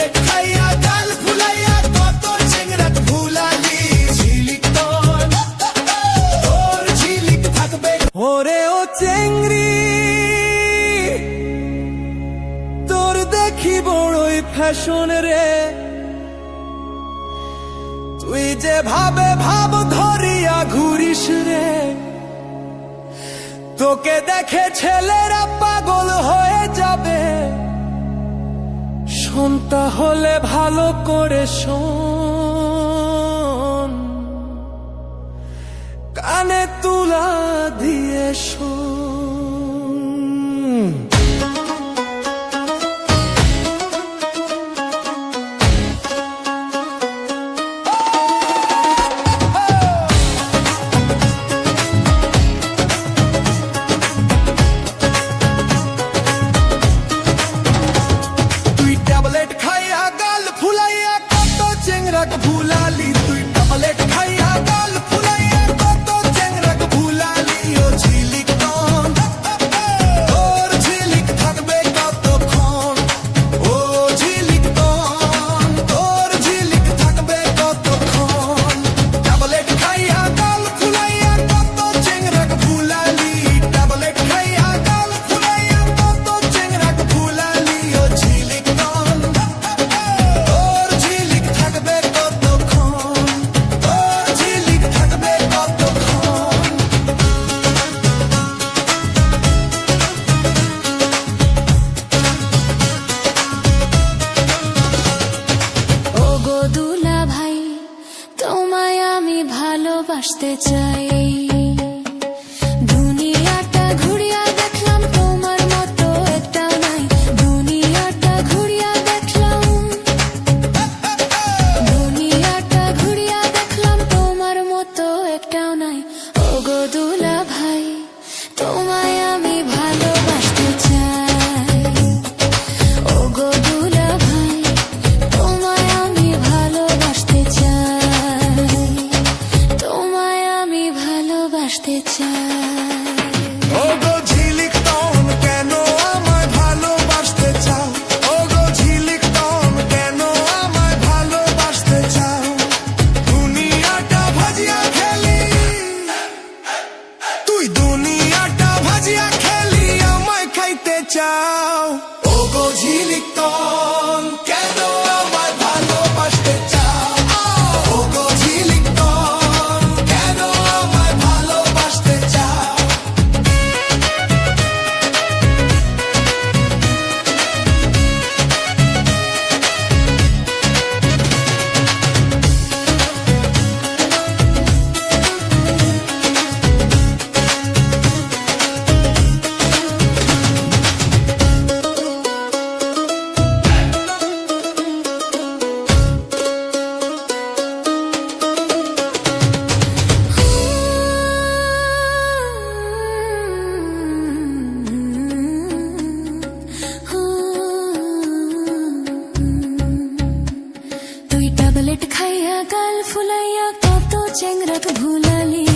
Tablet খাইয়া গাল ফুলাইয়া কত চেংরাত ভুলালি ঝিলিক তোর ঝিলিক থাকবে। ওরে ও চেংড়ি তোর দেখি বড়ই ফ্যাশন রে, তুই যে ভাবে ভাব ধরিয়া ঘুরিস রে, তোকে দেখে ছেলেরা পাগল হয়ে যাবে। শোন তাহলে ভালো করে শোন, কানে তুলা দিয়ে শোন। ভুলালি তুই ট্যাবলেট খাইয়া গাল ফুলাইয়া কত চেংরাক ভুলালি ও ঝিলিক তোর ঝিলিক থাকবে কতক্ষণ, ও ঝিলিক তোর ঝিলিক থাকবে কতক্ষণ। ট্যাবলেট খাইয়া গাল ফুলাইয়া কত চেংরাক ভুলালি, ট্যাবলেট খাইয়া গাল ফুলাইয়া কত চেংরাক ভুলালি ও ঝিলিক তোর ঝিলিক থাকবে। ভালোবাসতে চাই, দুনিয়াটা ঘুরিয়া দেখলাম তোমার মতো একটা নাই, দুনিয়াটা ঘুরিয়া দেখলাম, দুনিয়াটা ঘুরিয়া দেখলাম তোমার মতো একটাও নাই। ওগো দুলা ভাই তোমায় আমি ভালোবাসতে চাই, ওগো দুলা ভাই তোমায় আমি ভালোবাসতে চাই, তোমায় আমি ভালোবাসতে চাই। ওগো ঝিলিক তন কেন আমায় ভালোবাসতে চাও, ওগো ঝিলিক তন কেন আমায় ভালোবাসতে চাও। দুনিয়াটা ভাজিয়া খেলি তুই, দুনিয়াটা ভাজিয়া খেলি আমায় খাইতে চাও। ওগো ঝিলিক তন কেন আমায় ভালোবাসতে চাও, ওগো ঝিলিক তন কেন আমায় ভালোবাসতে চাও। তুই ট্যাবলেট খাইয়া গাল ফুলাইয়া কত চেংরাক ভুলালি